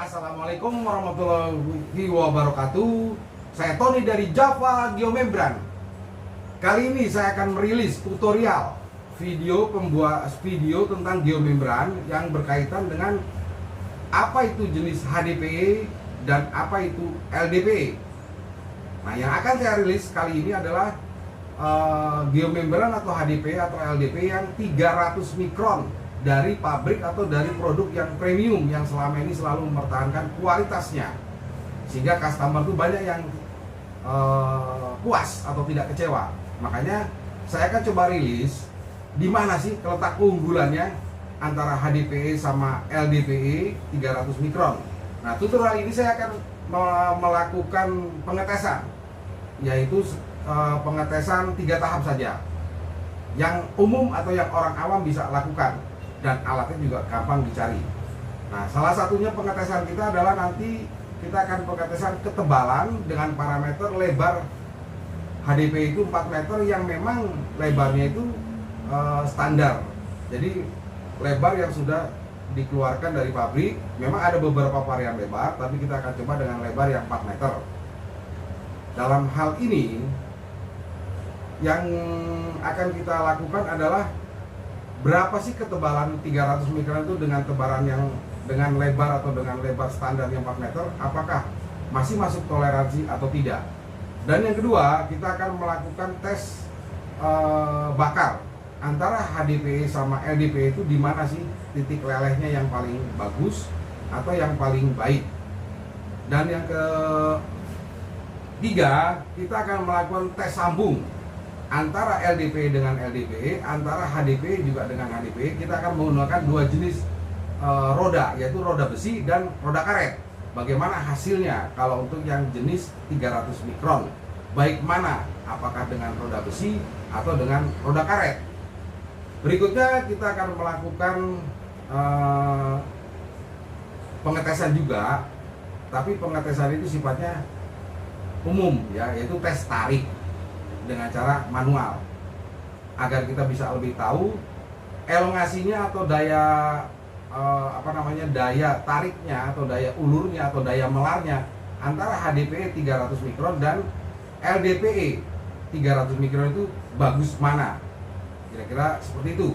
Assalamualaikum warahmatullahi wabarakatuh. Saya Tony dari Java Geomembran. Kali ini saya akan merilis tutorial video tentang geomembran yang berkaitan dengan apa itu jenis HDPE dan apa itu LDPE. Nah, yang akan saya rilis kali ini adalah geomembran atau HDPE atau LDPE yang 300 mikron dari pabrik atau dari produk yang premium yang selama ini selalu mempertahankan kualitasnya, sehingga customer tuh banyak yang puas atau tidak kecewa. Makanya saya akan coba rilis di mana sih letak keunggulannya antara HDPE sama LDPE 300 mikron. Nah, tutorial ini saya akan melakukan pengetesan, yaitu pengetesan 3 tahap saja, yang umum atau yang orang awam bisa lakukan, dan alatnya juga gampang dicari. Nah, salah satunya pengetesan kita adalah nanti kita akan pengetesan ketebalan dengan parameter lebar HDPE itu 4 meter yang memang lebarnya itu standar. Jadi lebar yang sudah dikeluarkan dari pabrik. Memang ada beberapa varian lebar, tapi kita akan coba dengan lebar yang 4 meter. Dalam hal ini yang akan kita lakukan adalah berapa sih ketebalan 300 mikron itu dengan tebaran yang dengan lebar atau dengan lebar standar yang 4 meter, apakah masih masuk toleransi atau tidak. Dan yang kedua, kita akan melakukan tes bakar antara HDPE sama LDPE itu di mana sih titik lelehnya yang paling bagus atau yang paling baik. Dan yang ketiga, kita akan melakukan tes sambung antara LDPE dengan LDPE, antara HDPE juga dengan HDPE. Kita akan menggunakan 2 jenis roda, yaitu roda besi dan roda karet. Bagaimana hasilnya kalau untuk yang jenis 300 mikron? Baik mana? Apakah dengan roda besi atau dengan roda karet? Berikutnya kita akan melakukan pengetesan juga, tapi pengetesan itu sifatnya umum ya, yaitu tes tarik dengan cara manual, agar kita bisa lebih tahu elongasinya atau daya daya tariknya atau daya ulurnya atau daya melarnya antara HDPE 300 mikron dan LDPE 300 mikron itu bagus mana, kira-kira seperti itu.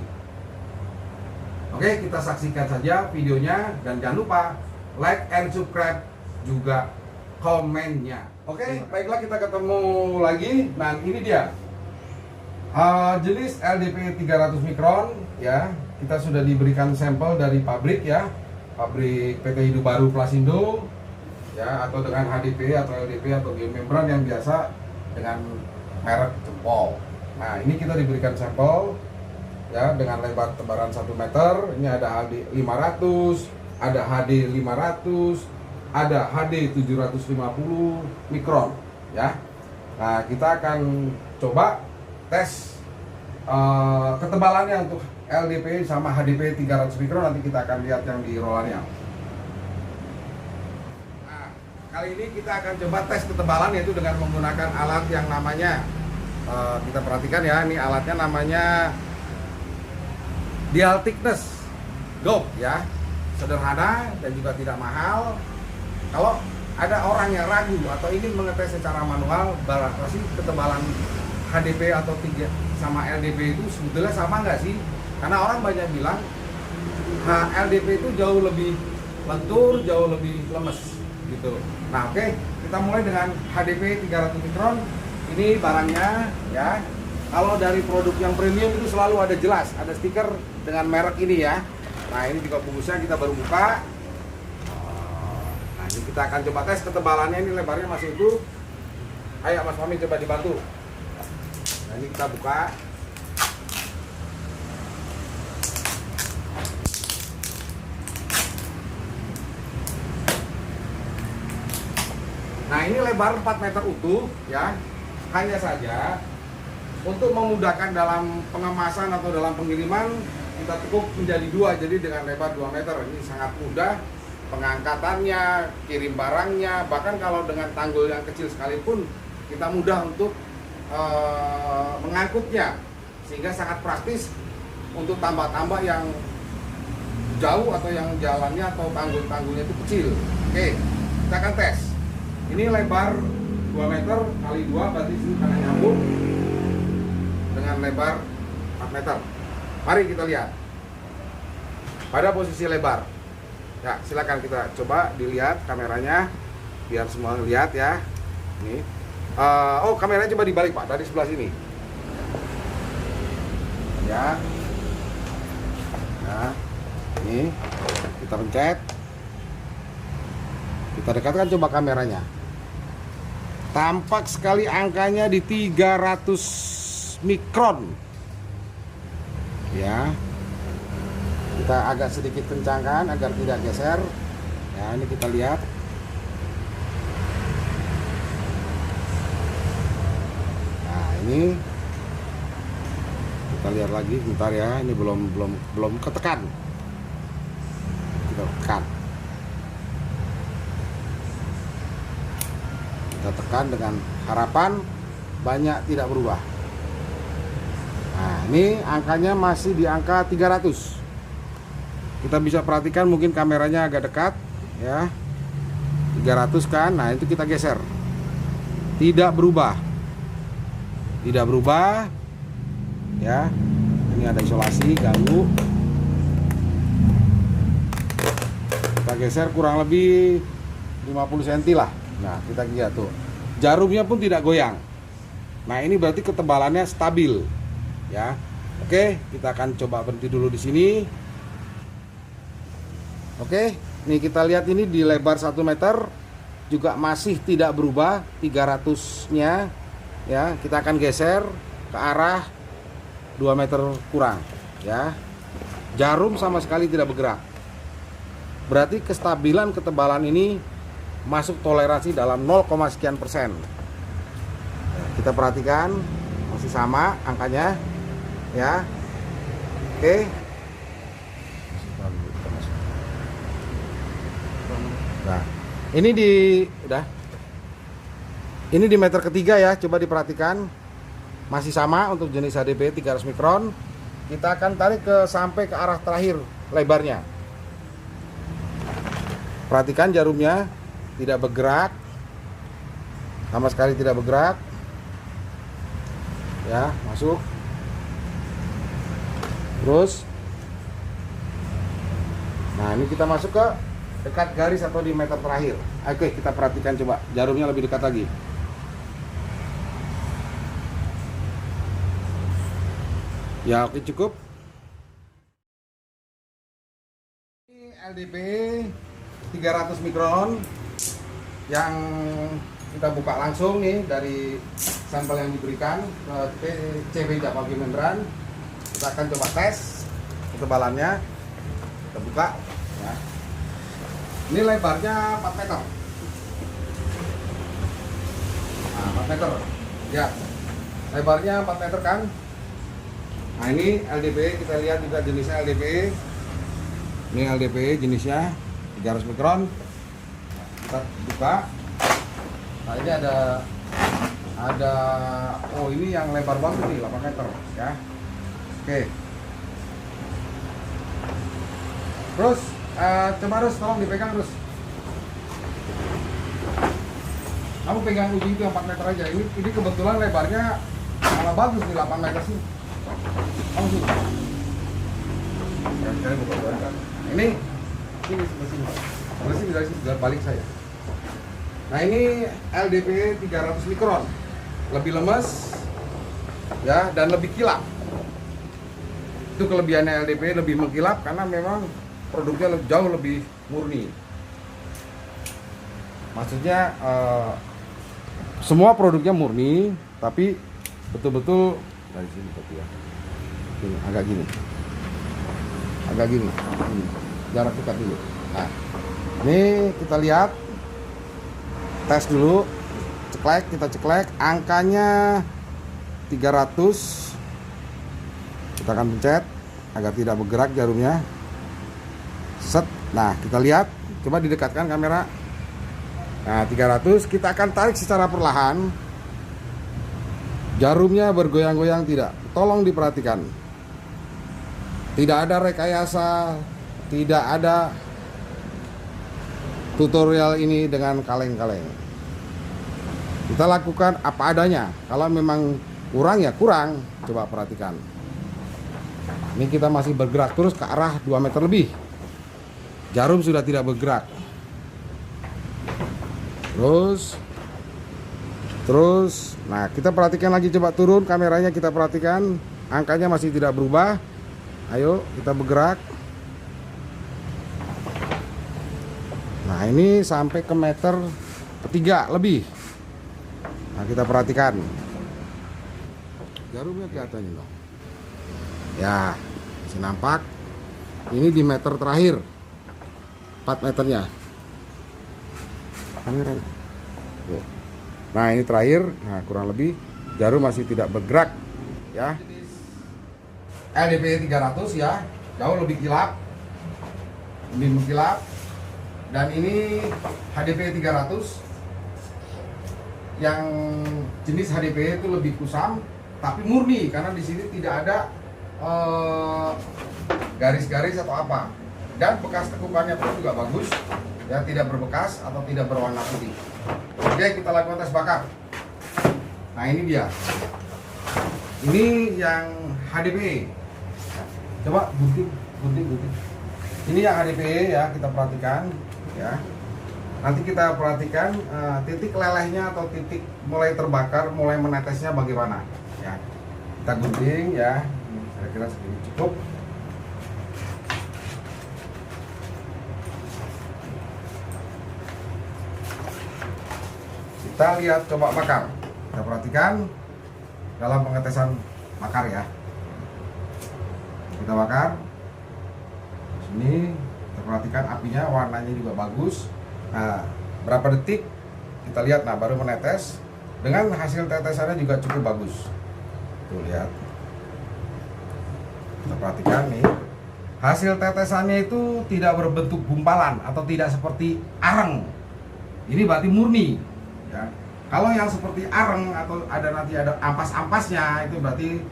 Oke, kita saksikan saja videonya dan jangan lupa like and subscribe, juga komennya. Oke, baiklah, kita ketemu lagi. Nah, ini dia jenis LDPE 300 mikron ya. Kita sudah diberikan sampel dari pabrik ya, pabrik PT Hidup Baru Plasindo ya, atau dengan HDPE atau LDPE atau geomembran yang biasa dengan merek jempol. Nah, ini kita diberikan sampel ya dengan lebar tebaran 1 meter. Ini ada HD 500, ada HD 500, ada HD 750 mikron ya. Nah, kita akan coba tes ketebalannya untuk LDPE sama HDPE 300 mikron. Nanti kita akan lihat yang di rollernya. Nah, kali ini kita akan coba tes ketebalan, yaitu dengan menggunakan alat yang namanya kita perhatikan ya, ini alatnya namanya Dial Thickness Dope ya. Sederhana dan juga tidak mahal. Kalau ada orang yang ragu atau ingin mengetes secara manual, berapa sih ketebalan HDPE atau 3 sama LDPE itu sebetulnya sama nggak sih? Karena orang banyak bilang LDPE itu jauh lebih lentur, jauh lebih lemes gitu. Nah, oke, kita mulai dengan HDPE 300 mikron. Ini barangnya ya. Kalau dari produk yang premium itu selalu ada jelas, ada stiker dengan merek ini ya. Nah, ini juga bungkusnya kita baru buka. Nah, ini kita akan coba tes ketebalannya. Ini lebarnya masih utuh. Ayo Mas Fahmi, coba dibantu. Nah, ini kita buka. Nah, ini lebar 4 meter utuh ya. Hanya saja untuk memudahkan dalam pengemasan atau dalam pengiriman, kita tekuk menjadi 2, jadi dengan lebar 2 meter. Ini sangat mudah pengangkatannya, kirim barangnya, bahkan kalau dengan tanggul yang kecil sekalipun kita mudah untuk mengangkutnya, sehingga sangat praktis untuk tambak-tambak yang jauh atau yang jalannya atau tanggul-tanggulnya itu kecil. Oke, kita akan tes. Ini lebar 2 meter kali 2, berarti sini akan nyambung dengan lebar 4 meter. Mari kita lihat pada posisi lebar. Ya, silakan kita coba dilihat kameranya biar semua lihat ya. Ini. Oh, kameranya coba dibalik Pak, dari sebelah sini. Ya. Nah, ini kita pencet. Kita dekatkan coba kameranya. Tampak sekali angkanya di 300 mikron. Ya. Kita agak sedikit kencangkan agar tidak geser. Ya, ini kita lihat. Nah, ini kita lihat lagi bentar ya. Ini belum ketekan. Kita tekan. Kita tekan dengan harapan banyak tidak berubah. Nah, ini angkanya masih di angka 300. Kita bisa perhatikan mungkin kameranya agak dekat ya. 300 kan. Nah, itu kita geser. Tidak berubah. Tidak berubah. Ya. Ini ada isolasi, ganggu. Kita geser kurang lebih 50 cm lah. Nah, kita lihat tuh. Jarumnya pun tidak goyang. Nah, ini berarti ketebalannya stabil. Ya. Oke, kita akan coba berhenti dulu di sini. Oke, nih kita lihat ini di lebar 1 meter juga masih tidak berubah 300-nya. Ya, kita akan geser ke arah 2 meter kurang ya. Jarum sama sekali tidak bergerak. Berarti kestabilan ketebalan ini masuk toleransi dalam 0, sekian persen. Kita perhatikan masih sama angkanya ya. Oke. Nah, ini ini di meter ketiga ya, coba diperhatikan. Masih sama untuk jenis HDPE 300 mikron. Kita akan tarik sampai ke arah terakhir lebarnya. Perhatikan jarumnya tidak bergerak. Sama sekali tidak bergerak. Ya, masuk. Terus. Nah, ini kita masuk ke dekat garis atau di meter terakhir. Oke, kita perhatikan coba jarumnya lebih dekat lagi. Ya, oke, cukup. Ini LDPE 300 mikron yang kita buka langsung nih dari sampel yang diberikan ke CV Japagi membran. Kita akan coba tes ketebalannya. Kita buka ya. Ini lebarnya 4 meter. Nah, 4 meter. Ya. Lebarnya 4 meter kan? Nah, ini LDPE, kita lihat juga jenisnya LDPE. Ini LDPE jenisnya 300 mikron. Kita buka. Nah, ini ada oh, ini yang lebar banget nih, 8 meter ya. Oke. Terus coba Rus, tolong dipegang Rus. Kamu pegang uji itu yang 4 meter aja. Ini kebetulan lebarnya malah bagus nih, 8 meter sih. Kamu sih. Saya buka kan. Ini sebelah sini. Sebelah sini dari sini balik saya. Nah, ini LDPE 300 mikron. Lebih lemes ya dan lebih kilap. Itu kelebihannya LDPE, lebih mengkilap karena memang produknya jauh lebih murni. Maksudnya semua produknya murni, tapi betul-betul dari sini tapi ya. Gini, agak gini. Jarak dekat dulu. Nah, ini kita lihat, tes dulu, kita ceklek, angkanya 300. Kita akan pencet agar tidak bergerak jarumnya. Set. Nah, kita lihat, coba didekatkan kamera. Nah, 300, kita akan tarik secara perlahan. Jarumnya bergoyang-goyang tidak. Tolong diperhatikan. Tidak ada rekayasa tidak ada tutorial ini dengan kaleng-kaleng. Kita lakukan apa adanya. Kalau memang kurang ya kurang. Coba perhatikan. Ini kita masih bergerak terus ke arah 2 meter lebih. Jarum sudah tidak bergerak. Terus, nah kita perhatikan lagi, coba turun kameranya, kita perhatikan angkanya masih tidak berubah. Ayo kita bergerak. Nah ini sampai ke meter ketiga lebih. Nah kita perhatikan, jarumnya kelihatan loh. Ya masih nampak. Ini di meter terakhir, 4 meternya. Kameranya. Nah ini terakhir, nah kurang lebih jarum masih tidak bergerak ya. LDPE 300 ya, jauh lebih kilap, lebih mengkilap. Dan ini HDPE 300 yang jenis HDPE itu lebih kusam tapi murni, karena di sini tidak ada garis-garis atau apa. Dan bekas tekukannya pun juga bagus ya, tidak berbekas atau tidak berwarna putih. Oke, kita lakukan tes bakar. Nah ini dia, ini yang HDPE. Coba gunting. Ini yang HDPE ya, kita perhatikan ya. Nanti kita perhatikan titik lelehnya atau titik mulai terbakar, mulai menetesnya bagaimana ya. Kita gunting ya, saya kira segini cukup. Kita lihat, coba bakar. Kita perhatikan dalam pengetesan bakar ya. Kita bakar. Sini kita perhatikan apinya, warnanya juga bagus. Nah, berapa detik kita lihat, nah baru menetes. Dengan hasil tetesannya juga cukup bagus. Tuh lihat. Kita perhatikan nih. Hasil tetesannya itu tidak berbentuk gumpalan atau tidak seperti areng. Ini berarti murni. Ya. Kalau yang seperti areng atau nanti ada ampas-ampasnya, itu berarti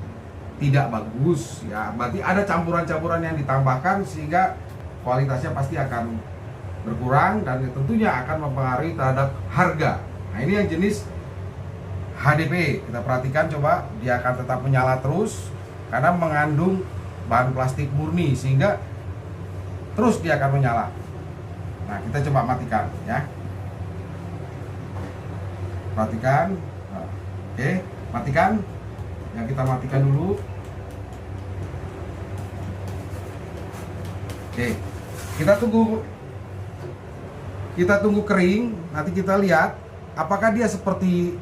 tidak bagus ya. Berarti ada campuran-campuran yang ditambahkan sehingga kualitasnya pasti akan berkurang dan tentunya akan mempengaruhi terhadap harga. Nah ini yang jenis HDPE. Kita perhatikan, coba dia akan tetap menyala terus karena mengandung bahan plastik murni sehingga terus dia akan menyala. Nah kita coba matikan ya. Perhatikan, oke, matikan. Yang kita matikan dulu. Oke, kita tunggu kering. Nanti kita lihat apakah dia seperti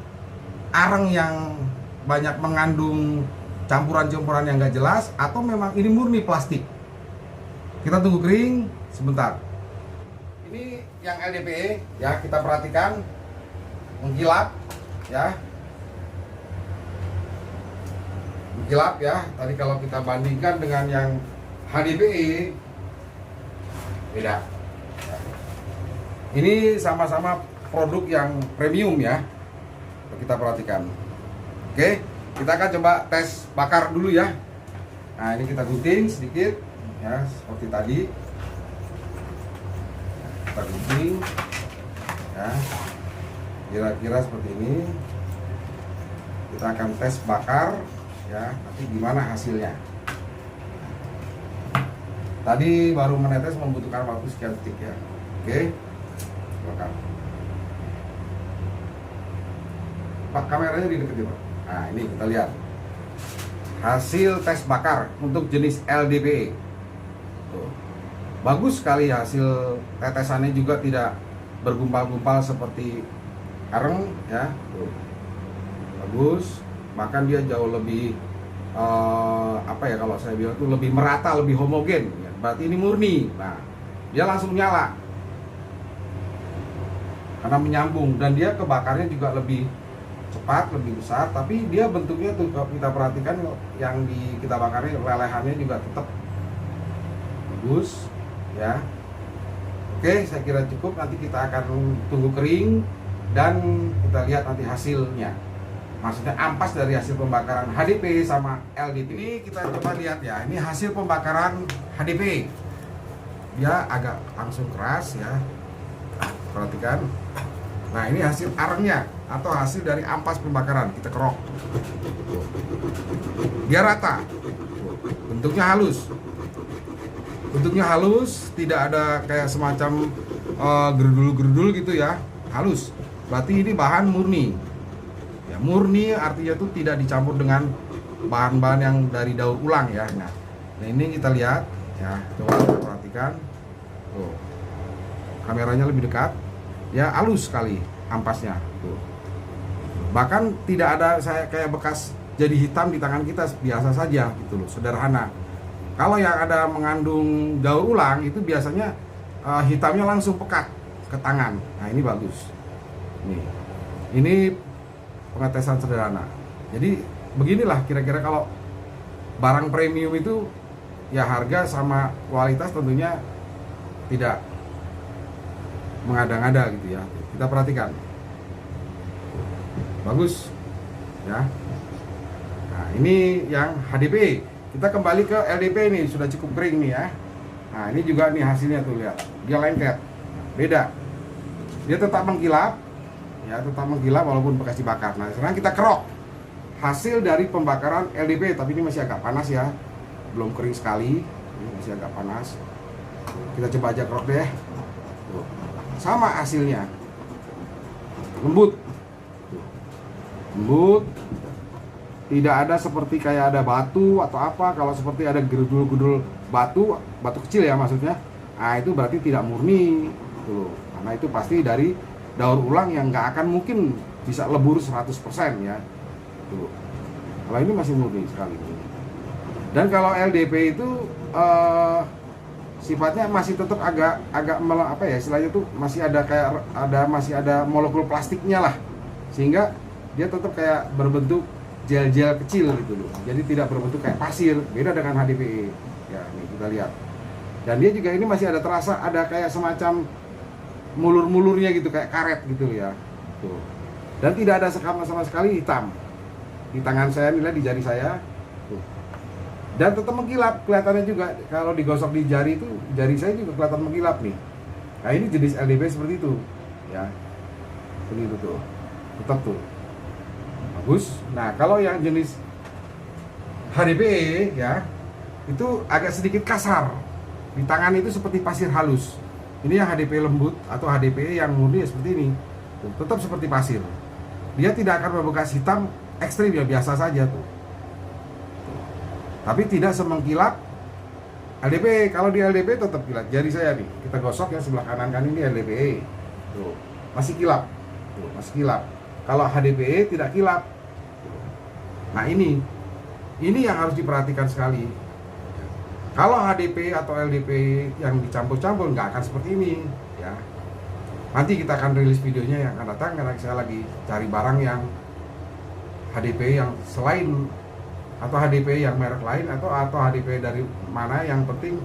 areng yang banyak mengandung campuran-campuran yang nggak jelas atau memang ini murni plastik. Kita tunggu kering sebentar. Ini yang LDPE ya, kita perhatikan. Mengkilap ya, mengkilap ya. Tadi kalau kita bandingkan dengan yang HDPE beda. Ini sama-sama produk yang premium ya. Kita perhatikan. Oke, kita akan coba tes bakar dulu ya. Nah ini kita gunting sedikit ya, seperti tadi. Kita gunting ya. Kira-kira seperti ini. Kita akan tes bakar ya, nanti gimana hasilnya. Tadi baru menetes membutuhkan waktu sekian detik ya. Oke, bakar. Pak, kameranya dideketin Pak. Nah ini kita lihat hasil tes bakar untuk jenis LDPE. Tuh. Bagus sekali hasil tetesannya, juga tidak bergumpal-gumpal seperti areng ya. Tuh. Bagus, bahkan dia jauh lebih apa ya, kalau saya bilang itu lebih merata, lebih homogen ya. Berarti ini murni. Nah dia langsung nyala karena menyambung, dan dia kebakarnya juga lebih cepat, lebih besar. Tapi dia bentuknya tuh kalau kita perhatikan, yang kita bakarnya lelehannya juga tetap bagus ya. Oke, saya kira cukup. Nanti kita akan tunggu kering dan kita lihat nanti hasilnya. Maksudnya ampas dari hasil pembakaran HDPE sama LDPE. Ini kita coba lihat ya. Ini hasil pembakaran HDPE. dia agak langsung keras ya. Perhatikan. Nah, ini hasil arengnya atau hasil dari ampas pembakaran. Kita kerok. Dia rata. Bentuknya halus. Bentuknya halus, tidak ada kayak semacam gerudul-gerudul gitu ya. Halus. Berarti ini bahan murni. Ya, murni artinya tuh tidak dicampur dengan bahan-bahan yang dari daur ulang ya. Nah, ini kita lihat ya. Coba kita perhatikan. Tuh. Kameranya lebih dekat. Ya, halus sekali ampasnya. Tuh. Bahkan tidak ada saya kayak bekas jadi hitam di tangan kita, biasa saja gitu loh, sederhana. Kalau yang ada mengandung daur ulang itu biasanya hitamnya langsung pekat ke tangan. Nah, ini bagus. Nih. Ini pengetesan sederhana. Jadi beginilah kira-kira kalau barang premium itu ya harga sama kualitas tentunya tidak mengada-ngada gitu ya. Kita perhatikan. Bagus. Ya. Nah, ini yang HDP. Kita kembali ke LDP ini, sudah cukup kering nih ya. Nah, ini juga nih hasilnya tuh, lihat. Dia lengket. Beda. Dia tetap mengkilap. Ya, tetap mengkilap walaupun bekas dibakar. Nah, sekarang kita kerok. Hasil dari pembakaran LDP, tapi ini masih agak panas ya. Belum kering sekali. Ini masih agak panas. Kita coba aja kerok deh. Tuh. Sama hasilnya. Lembut. Lembut. Tidak ada seperti kayak ada batu atau apa. Kalau seperti ada gerudul-gerudul batu kecil ya maksudnya. Nah, itu berarti tidak murni tuh. Karena itu pasti dari daur ulang yang nggak akan mungkin bisa lebur 100% ya. Tuh. Kalau ini masih murni sekali. Dan kalau LDP itu sifatnya masih tetap agak apa ya istilahnya tuh masih ada kayak masih ada molekul plastiknya lah, sehingga dia tetap kayak berbentuk gel-gel kecil gitu loh. Jadi tidak berbentuk kayak pasir, beda dengan HDPE. Ya, ini kita lihat. Dan dia juga ini masih ada terasa ada kayak semacam mulur-mulurnya gitu kayak karet gitu ya. Tuh. Dan tidak ada sama sekali hitam. Di tangan saya nih, di jari saya. Tuh. Dan tetap mengkilap, kelihatannya juga kalau digosok di jari itu, jari saya juga kelihatan mengkilap nih. Nah, ini jenis LDP seperti itu, ya. Seperti itu tuh. Tetap tuh. Bagus. Nah, kalau yang jenis HDPE ya, itu agak sedikit kasar. Di tangan itu seperti pasir halus. Ini yang HDPE lembut atau HDPE yang murni seperti ini. Tuh, tetap seperti pasir. Dia tidak akan berbekas hitam ekstrim ya, biasa saja tuh. Tapi tidak semengkilap LDPE. Kalau di LDPE tetap kilap. Jari saya nih, kita gosok ya sebelah kanan kan ini LDPE. Tuh, masih kilap. Tuh, masih kilap. Kalau HDPE tidak kilap. Nah, ini yang harus diperhatikan sekali. Kalau HDPE atau LDPE yang dicampur-campur nggak akan seperti ini, ya. Nanti kita akan rilis videonya yang akan datang karena saya lagi cari barang yang HDPE yang selain atau HDPE yang merek lain atau HDPE dari mana, yang penting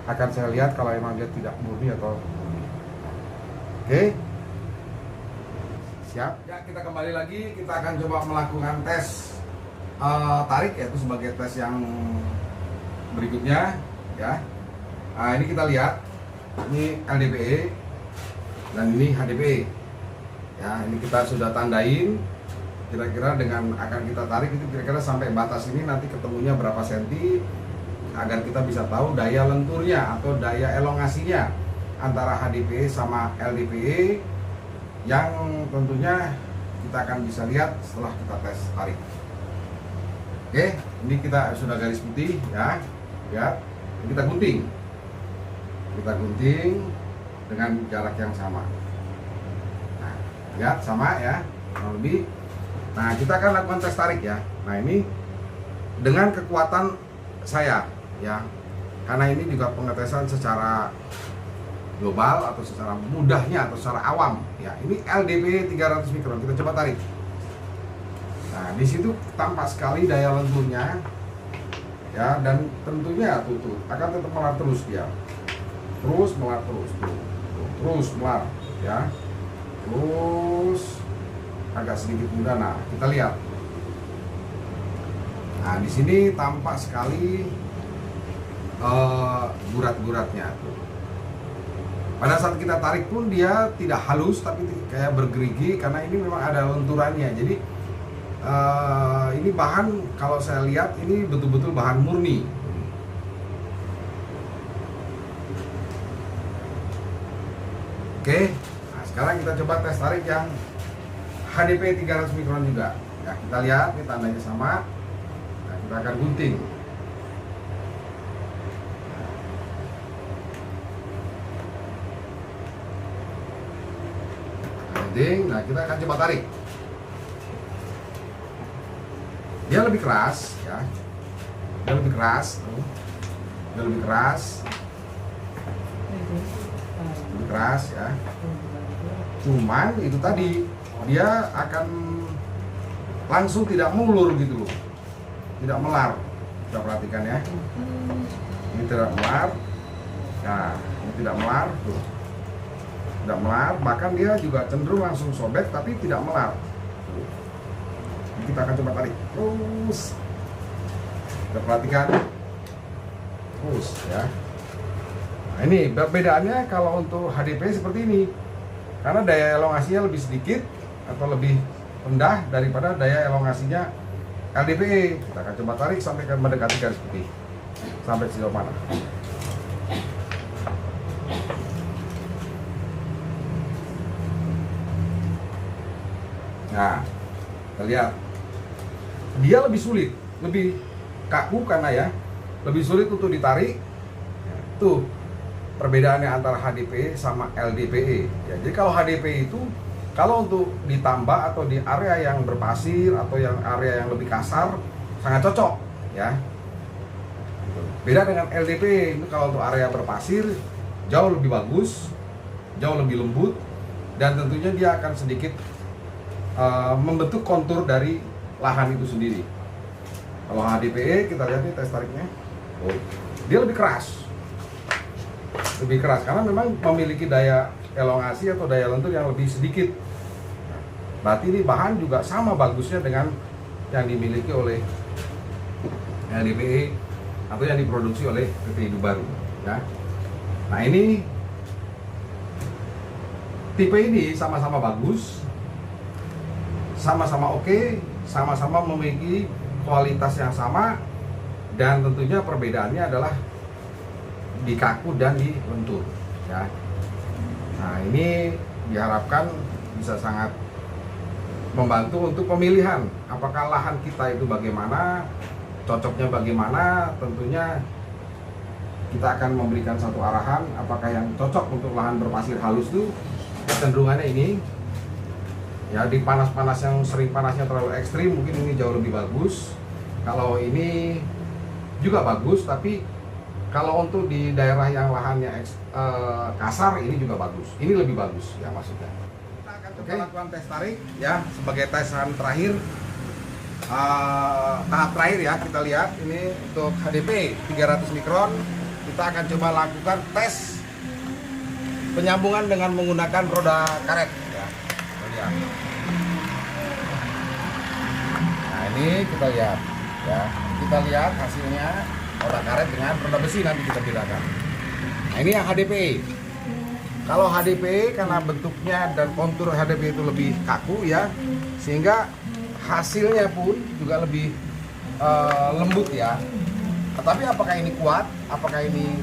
akan saya lihat kalau emang dia tidak murni atau murni. Oke. Siap. Ya, kita kembali lagi, kita akan coba melakukan tes tarik, yaitu sebagai tes yang berikutnya ya. Nah, ini kita lihat, ini LDPE dan ini HDPE ya. Ini kita sudah tandain kira-kira dengan akan kita tarik itu kira-kira sampai batas ini, nanti ketemunya berapa senti, agar kita bisa tahu daya lenturnya atau daya elongasinya antara HDPE sama LDPE, yang tentunya kita akan bisa lihat setelah kita tes tarik. Oke, ini kita sudah garis putih ya. Lihat, ini kita gunting. Kita gunting dengan jarak yang sama. Nah, lihat sama ya, kurang lebih. Nah, kita akan lakukan tes tarik ya. Nah, ini dengan kekuatan saya ya. Karena ini juga pengetesan secara global atau secara mudahnya atau secara awam ya. Ini LDPE 300 mikron. Kita coba tarik. Nah, di situ tampak sekali daya lenturnya ya, dan tentunya tuh akan tetap melar terus dia. Terus melar terus tuh. Terus melar ya. Terus agak sedikit mudah. Nah, kita lihat. Nah, di sini tampak sekali gurat-guratnya tuh. Pada saat kita tarik pun dia tidak halus tapi kayak bergerigi karena ini memang ada lenturannya. Jadi ini bahan kalau saya lihat ini betul-betul bahan murni. Oke, nah sekarang kita coba tes tarik yang HDP 300 mikron juga. Ya, kita lihat ini tandanya sama. Nah, kita akan gunting. Nah, kita akan coba tarik. Dia lebih keras, ya. Dia lebih keras, dia lebih keras, lebih keras, ya. Cuman itu tadi dia akan langsung tidak mulur gitu loh, tidak melar. Kita perhatikan ya. Ini tidak melar. Nah, ini tidak melar, tuh. Tidak melar, bahkan dia juga cenderung langsung sobek tapi tidak melar. Ini kita akan coba tarik terus, kita perhatikan terus ya. Nah, ini perbedaannya kalau untuk HDP seperti ini, karena daya elongasinya lebih sedikit atau lebih rendah daripada daya elongasinya LDPE. Kita akan coba tarik sampai mendekati garis putih, sampai sejauh mana. Nah, kita lihat dia lebih sulit, lebih kaku karena ya lebih sulit untuk ditarik. Tuh perbedaannya antara HDPE sama LDPE. Ya, jadi kalau HDPE itu kalau untuk ditambah atau di area yang berpasir atau yang area yang lebih kasar sangat cocok, ya. Beda dengan LDPE itu kalau untuk area berpasir jauh lebih bagus, jauh lebih lembut, dan tentunya dia akan sedikit membentuk kontur dari lahan itu sendiri. Kalau HDPE kita lihat nih tes tariknya, dia lebih keras karena memang memiliki daya elongasi atau daya lentur yang lebih sedikit. Berarti ini bahan juga sama bagusnya dengan yang dimiliki oleh LDPE atau yang diproduksi oleh PT Idubaru, ya. Nah, ini tipe ini sama-sama bagus, sama-sama oke, sama-sama memiliki kualitas yang sama, dan tentunya perbedaannya adalah di kaku dan di lentur, ya. Nah, ini diharapkan bisa sangat membantu untuk pemilihan apakah lahan kita itu bagaimana, cocoknya bagaimana. Tentunya kita akan memberikan satu arahan apakah yang cocok untuk lahan berpasir halus itu kecenderungannya ini. Ya, di panas-panas yang sering panasnya terlalu ekstrim mungkin ini jauh lebih bagus. Kalau ini juga bagus, tapi kalau untuk di daerah yang lahannya kasar ini juga bagus. Ini lebih bagus ya maksudnya. Kita akan coba lakukan tes tarik ya sebagai tesan terakhir. Tahap terakhir ya, kita lihat ini untuk HDP 300 mikron. Kita akan coba lakukan tes penyambungan dengan menggunakan roda karet ya. Nah, ini kita lihat ya, kita lihat hasilnya roda karet dengan roda besi, nanti kita bedakan. Nah, ini yang HDPE. Kalau HDPE karena bentuknya dan kontur HDPE itu lebih kaku ya, sehingga hasilnya pun juga lebih lembut ya. Tetapi apakah ini kuat? Apakah ini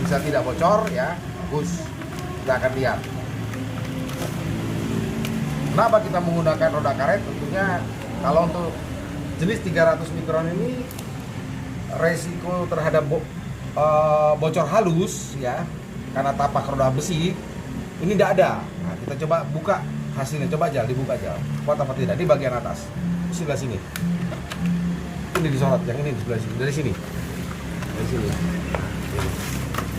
bisa tidak bocor ya? Bagus. Kita akan lihat. Kenapa kita menggunakan roda karet? Tentunya kalau untuk jenis 300 mikron ini resiko terhadap bocor halus ya karena tapak roda besi ini tidak ada. Nah, kita coba buka hasilnya, coba aja dibuka aja kuat apa tidak di bagian atas sebelah sini. Ini disorot, yang ini di sebelah sini, dari sini.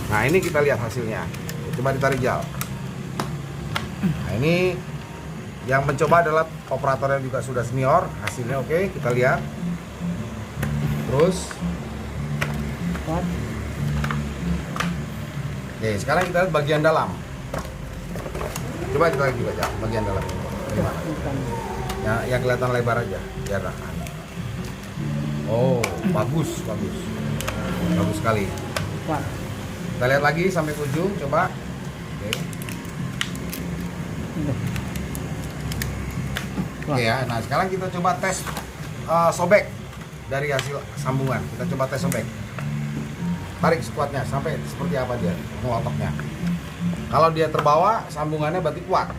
Nah, ini kita lihat hasilnya. Coba ditarik jauh. Nah, ini yang mencoba adalah operator yang juga sudah senior. Hasilnya oke, kita lihat. Terus oke, sekarang kita lihat bagian dalam. Coba kita lihat juga ya, bagian dalam gimana? Ya, yang kelihatan lebar aja, biar rakan. Oh, bagus sekali. Wah. Kita lihat lagi sampai ujung, coba. Oke. Oke ya, nah sekarang kita coba tes sobek dari hasil sambungan. Kita coba tes sobek. Tarik sekuatnya sampai seperti apa dia ngelotoknya. Kalau dia terbawa, sambungannya berarti kuat.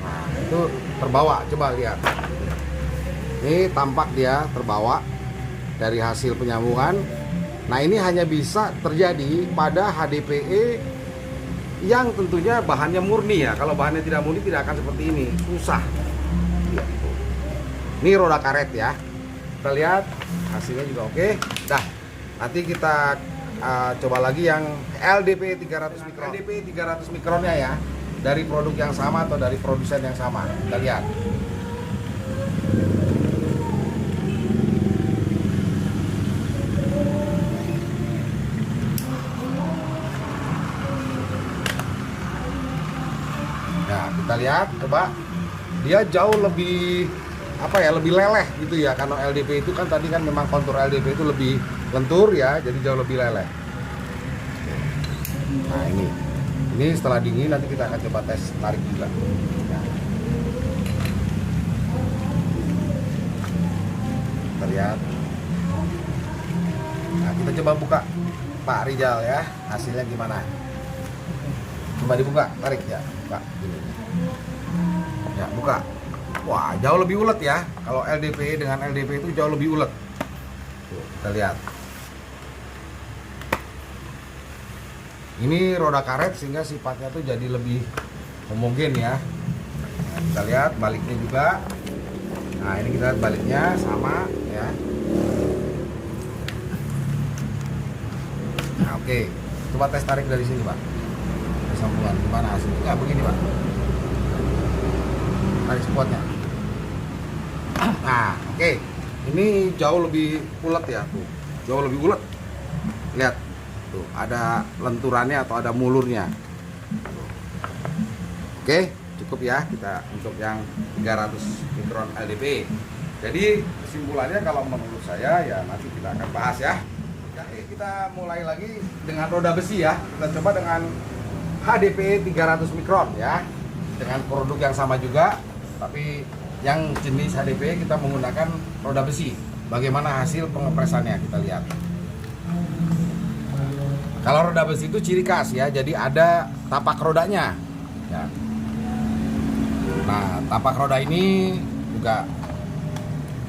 Nah, itu terbawa, coba lihat. Ini tampak dia terbawa dari hasil penyambungan. Nah, ini hanya bisa terjadi pada HDPE yang tentunya bahannya murni ya. Kalau bahannya tidak murni tidak akan seperti ini, susah. Ini roda karet ya. Kita lihat hasilnya juga oke. Dah, nanti kita coba lagi yang LDPE 300 mikron. LDPE 300 mikronnya ya. Dari produk yang sama atau dari produsen yang sama. Kita lihat. Nah, kita lihat, coba dia jauh lebih apa ya, lebih leleh gitu ya. Karena LDP itu kan tadi kan memang kontur LDP itu lebih lentur ya, jadi jauh lebih leleh. Nah, ini setelah dingin nanti kita akan coba tes tarik juga. Nah, kita lihat. Nah, kita coba buka Pak Rizal ya, hasilnya gimana? Coba dibuka, tarik ya, buka gini. Ya, buka. Wah, jauh lebih ulet ya. Kalau LDPE dengan LDP itu jauh lebih ulet. Tuh, kita lihat. Ini roda karet sehingga sifatnya tuh jadi lebih homogen ya. Nah, kita lihat baliknya juga. Nah, ini kita lihat baliknya sama ya. Nah, oke. Coba tes tarik dari sini, Pak. Sambungan gimana hasilnya? Ya, begini, Pak. Tarik sekuatnya. Nah, oke. Ini jauh lebih ulet ya, tuh. Jauh lebih ulet. Lihat. Tuh, ada lenturannya atau ada mulurnya. Oke, cukup ya kita untuk yang 300 mikron LDP. Jadi kesimpulannya kalau menurut saya ya nanti kita akan bahas ya. Oke, kita mulai lagi dengan roda besi ya. Kita coba dengan HDPE 300 mikron ya. Dengan produk yang sama juga, tapi yang jenis HDPE kita menggunakan roda besi. Bagaimana hasil pengepresannya kita lihat. Kalau roda besi itu ciri khas ya, jadi ada tapak rodanya. Ya. Nah, tapak roda ini juga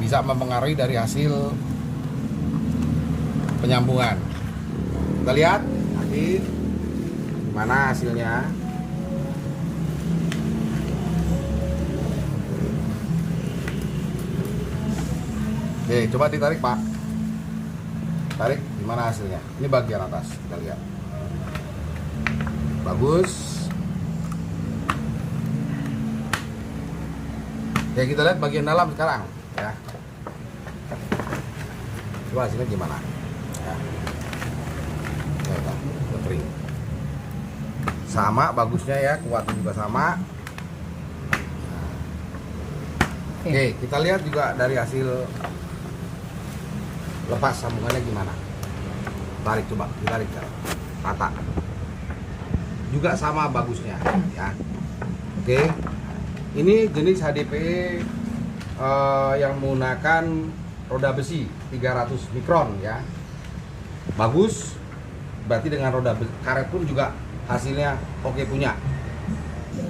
bisa mempengaruhi dari hasil penyambungan. Kita lihat lagi gimana hasilnya. Oke, coba ditarik Pak. Tarik, gimana hasilnya? Ini bagian atas, kita lihat. Bagus. Oke, kita lihat bagian dalam sekarang ya. Coba hasilnya gimana? Ya. Udah kering. Sama bagusnya ya, kuatnya juga sama. Oke, kita lihat juga dari hasil lepas sambungannya gimana. Tarik, coba ditarik ya. Rata. Juga sama bagusnya ya. Oke. Ini jenis HDPE yang menggunakan roda besi 300 mikron ya. Bagus. Berarti dengan roda karet pun juga hasilnya oke punya.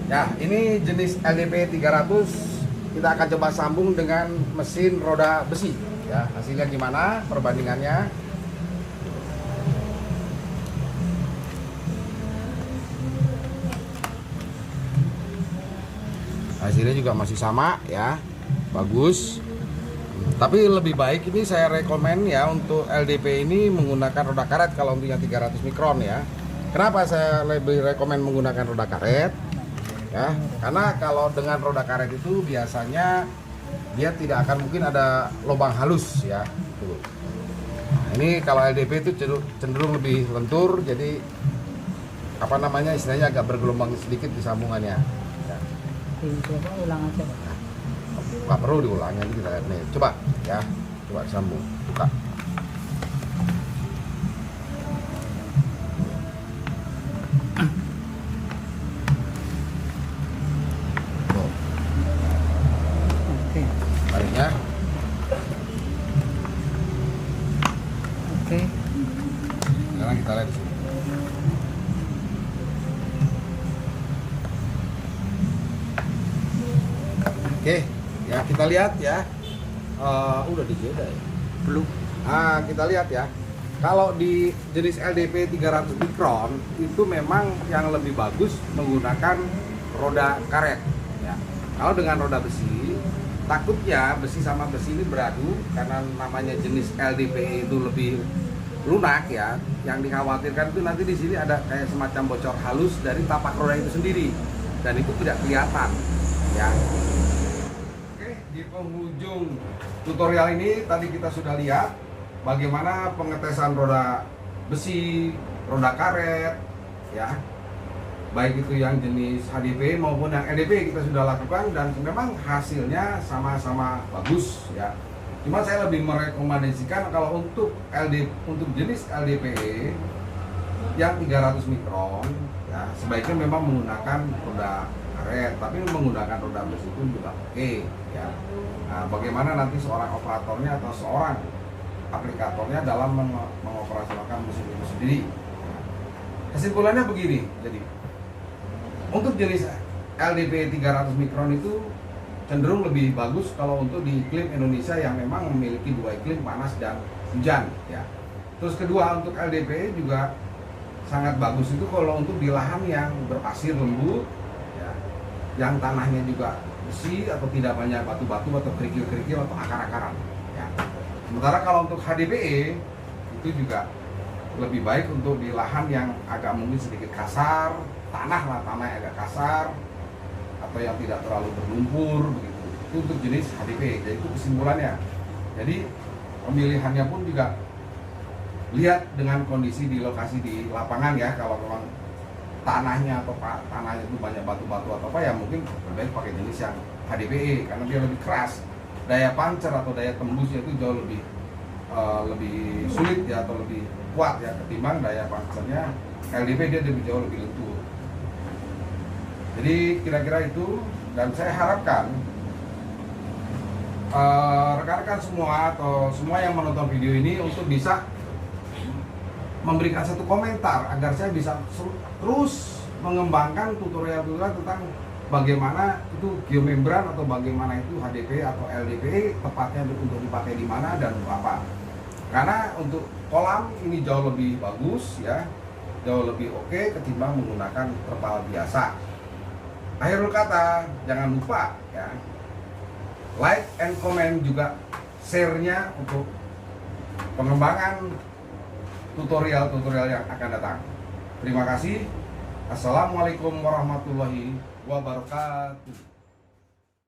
Ya, ini jenis LDPE 300 kita akan coba sambung dengan mesin roda besi. Ya, hasilnya gimana perbandingannya? Hasilnya juga masih sama ya, bagus. Tapi lebih baik ini saya rekomen ya untuk LDP ini menggunakan roda karet kalau untuk yang 300 mikron ya. Kenapa saya lebih rekomen menggunakan roda karet? Ya, karena kalau dengan roda karet itu biasanya dia tidak akan mungkin ada lubang halus ya. Tuh. Nah, ini kalau LDP itu cenderung lebih lentur, jadi apa namanya istilahnya agak bergelombang sedikit di sambungannya. Ya. Coba ulang aja. Nah, nggak perlu diulang, nanti kita lihat nih. Coba ya, coba sambung, buka. Oke. Sekarang kita lihat di sini. Oke, ya kita lihat ya. Udah dijeda ya? Belum. Kita lihat ya. Kalau di jenis LDP 300 mikron itu memang yang lebih bagus menggunakan roda karet ya. Kalau dengan roda besi, takutnya besi sama besi ini beradu karena namanya jenis LDP itu lebih lunak ya. Yang dikhawatirkan itu nanti di sini ada kayak semacam bocor halus dari tapak roda itu sendiri dan itu tidak kelihatan ya. Oke, di penghujung tutorial ini tadi kita sudah lihat bagaimana pengetesan roda besi, roda karet ya. Baik itu yang jenis HDP maupun yang LDP kita sudah lakukan dan memang hasilnya sama-sama bagus ya. Cuma saya lebih merekomendasikan kalau untuk jenis LDPE yang 300 mikron ya, sebaiknya memang menggunakan roda karet, tapi menggunakan roda besi pun juga oke ya. Nah, bagaimana nanti seorang operatornya atau seorang aplikatornya dalam mengoperasionalkan mesin itu sendiri. Kesimpulannya begini, jadi untuk jenis LDP 300 mikron itu cenderung lebih bagus kalau untuk di iklim Indonesia yang memang memiliki dua iklim panas dan hujan ya. Terus kedua untuk LDP juga sangat bagus itu kalau untuk di lahan yang berpasir lembut ya, yang tanahnya juga besi atau tidak banyak batu-batu atau kerikil-kerikil atau akar-akaran ya. Sementara kalau untuk HDPE itu juga lebih baik untuk di lahan yang agak mungkin sedikit kasar, tanah yang agak kasar atau yang tidak terlalu berlumpur begitu. Itu untuk jenis HDPE. Jadi itu kesimpulannya. Jadi pemilihannya pun juga lihat dengan kondisi di lokasi di lapangan ya. Kalau memang tanahnya itu banyak batu-batu atau apa ya mungkin lebih baik pakai jenis yang HDPE karena dia lebih keras. Daya pancer atau daya tembusnya itu jauh lebih sulit ya atau lebih kuat ya ketimbang daya pancernya LDP dia jauh lebih lentur. Jadi kira-kira itu dan saya harapkan rekan-rekan semua atau semua yang menonton video ini untuk bisa memberikan satu komentar agar saya bisa terus mengembangkan tutorial-tutorial tentang bagaimana itu geomembran atau bagaimana itu HDP atau LDP tepatnya untuk dipakai di mana dan untuk apa. Karena untuk kolam ini jauh lebih bagus ya, jauh lebih oke ketimbang menggunakan terpal biasa. Akhirul kata, jangan lupa ya, like and comment juga share-nya untuk pengembangan tutorial-tutorial yang akan datang. Terima kasih. Assalamualaikum warahmatullahi wabarakatuh.